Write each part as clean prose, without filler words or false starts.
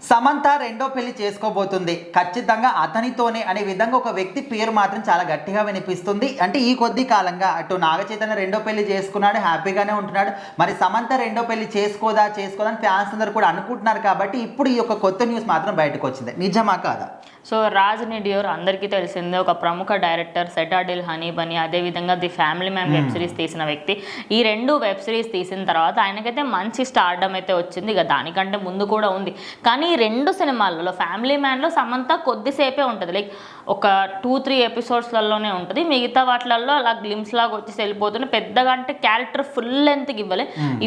సమంత రెండో పెళ్లి చేసుకోబోతుంది, ఖచ్చితంగా అతనితోనే అనే విధంగా ఒక వ్యక్తి పేరు మాత్రం చాలా గట్టిగా వినిపిస్తుంది. అంటే ఈ కొద్ది కాలంగా అటు నాగచైతన్య రెండో పెళ్లి చేసుకున్నాడు, హ్యాపీగానే ఉంటున్నాడు. మరి సమంత రెండో పెళ్లి చేసుకోదా అని ఫ్యాన్స్ అందరూ కూడా అనుకుంటున్నారు. కాబట్టి ఇప్పుడు ఈ యొక్క కొత్త న్యూస్ మాత్రం బయటకు వచ్చింది. నిజమా కాదా? సో రాజ్ నిడియోర్ అందరికీ తెలిసిందే, ఒక ప్రముఖ డైరెక్టర్, సెటాడిల్ హనీ బనీ, అదేవిధంగా the family man web series తీసిన వ్యక్తి. ఈ రెండు వెబ్ సిరీస్ తీసిన తర్వాత ఆయనకైతే మంచి స్టార్డమ్ అయితే వచ్చింది. ఇక దానికంటే ముందు కూడా ఉంది. కానీ ఈ రెండు సినిమాలలో ఫ్యామిలీ మ్యాన్లో సమంత కొద్దిసేపే ఉంటుంది, లైక్ ఒక 2-3 ఎపిసోడ్స్లలోనే ఉంటుంది. మిగతా వాటిలలో అలా గ్లిమ్స్ లాగా వచ్చేసి వెళ్ళిపోతుంది. పెద్దగా అంటే క్యారెక్టర్ ఫుల్ లెంత్కి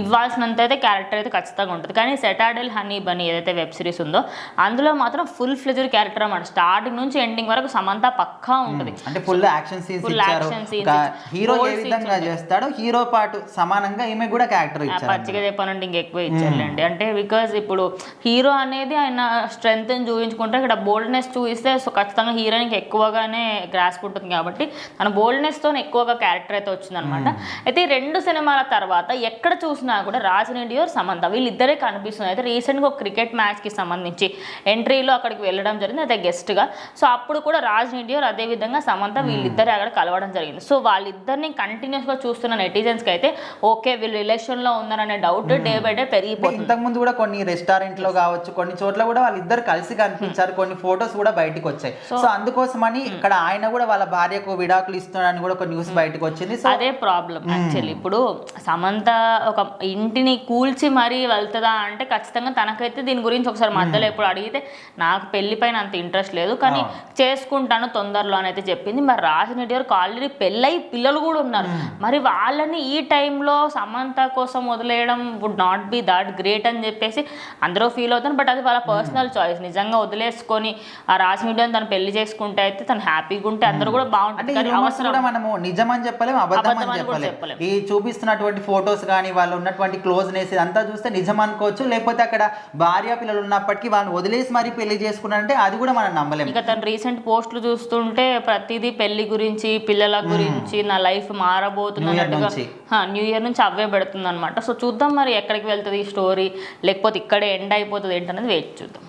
ఇవ్వాల్సినంత అయితే క్యారెక్టర్ అయితే ఖచ్చితంగా ఉంటుంది. కానీ సెటాడిల్ హనీ బనీ ఏదైతే వెబ్ సిరీస్ ఉందో అందులో మాత్రం ఫుల్ ఫ్లెజ్డ్ క్యారెక్టర్ అన్నమాట. స్టార్టింగ్ నుంచి ఎండింగ్ వరకు సమంత పక్కా ఉంటుంది. అంటే ఫుల్ యాక్షన్ సీన్స్ ఇచ్చారు. హీరో ఏ విధంగా చేస్తాడో హీరో పాటు సమానంగా ఈమె కూడా క్యారెక్టర్ ఇచ్చారు. పచ్చిగా చెప్పానంటే ఇంకెక్కువ ఇచ్చారులేండి. అంటే బికాజ్ ఇప్పుడు హీరో అనేది ఆయన స్ట్రెంగ్త్ చూపించుకుంటే ఇక్కడ బోల్డ్నెస్ చూపిస్తే సో ఖచ్చితంగా హీరోయిన్కి ఎక్కువగానే గ్రాస్ప్ ఉంటుంది. కాబట్టి తన బోల్డ్నెస్తో ఎక్కువగా క్యారెక్టర్ అయితే వచ్చిందనమాట. అయితే ఈ రెండు సినిమాల తర్వాత ఎక్కడ చూసినా కూడా రాజ్ నిడియోర్, సమంత వీళ్ళిద్దరే కనిపిస్తుంది. అయితే రీసెంట్గా ఒక క్రికెట్ మ్యాచ్కి సంబంధించి ఎంట్రీలో అక్కడికి వెళ్ళడం జరిగింది, అయితే గెస్ట్గా. సో అప్పుడు కూడా రాజ్ నిడియోర్ అదేవిధంగా సమంత వీళ్ళిద్దరే అక్కడ కలవడం జరిగింది. సో వాళ్ళిద్దరిని కంటిన్యూస్గా చూస్తున్న నెటిజన్స్కి అయితే ఓకే వీళ్ళు రిలేషన్లో ఉన్నారనే డౌట్ డే బై డే పెరిగిపోతుంది. ఇంతకుముందు కూడా కొన్ని రెస్టారెంట్లో కావచ్చు, కొన్ని చోట్ల కూడా వాళ్ళిద్దరు కలిసి కనిపించారు. కొన్ని ఫొటోస్ కూడా బయటకు వచ్చాయి. సో అందుకోసమని ఇక్కడ ఆయన కూడా వాళ్ళ భార్యకు విడాకులు ఇస్తున్నాడని కూడా ఒక న్యూస్ బయటకు వచ్చింది. సో అదే ప్రాబ్లం యాక్చువల్లీ. ఇప్పుడు సమంత ఒక ఇంటిని కూల్చి మరీ వెళ్తుందా అంటే ఖచ్చితంగా తనకైతే దీని గురించి ఒకసారి మధ్యలో ఎప్పుడు అడిగితే నాకు పెళ్లి పైన అంత ఇంట్రెస్ట్ లేదు, కానీ చేసుకుంటాను తొందరలో అని అయితే చెప్పింది. మరి రాజ్ నిడియోర్కి ఆల్రెడీ పెళ్ళై పిల్లలు కూడా ఉన్నారు. మరి వాళ్ళని ఈ టైంలో సమంత కోసం వదిలేయడం would not be that great అని చెప్పేసి అందరూ ఫీల్ అవుతారు. బట్ అది వాళ్ళ పర్సనల్ చాయిస్. నిజంగా వదిలేసుకొని ఆ రాజ్ నిడియోర్ తను పెళ్లి చేసుకుంటే అయితే తను హ్యాపీగా ఉంటే అందరూ కూడా బాగుంటుంది. మనము నిజం అని చెప్పలేము, అబద్ధం అని చెప్పలేము. ఈ చూపిస్తున్నటువంటి ఫొటోస్ కానీ వాళ్ళు ఉన్నటువంటి క్లోజ్నెస్ ఇదంతా చూస్తే నిజం అనుకోవచ్చు. లేకపోతే అక్కడ భార్య పిల్లలు ఉన్నప్పటికీ వాళ్ళని వదిలేసి మరి పెళ్లి చేసుకున్నారంటే అది కూడా మనం నమ్మలేము. ఇక తను రీసెంట్ పోస్టులు చూస్తుంటే ప్రతిదీ పెళ్లి గురించి, పిల్లల గురించి, నా లైఫ్ మారబోతుంది అన్నట్టుగా న్యూ ఇయర్ నుంచి అవే పెడుతుంది అనమాట. సో చూద్దాం మరి ఎక్కడికి వెళ్తుంది ఈ స్టోరీ, లేకపోతే ఇక్కడే ఎండ్ అయిపోతుంది ఏంటనేది వెయిట్ చూద్దాం.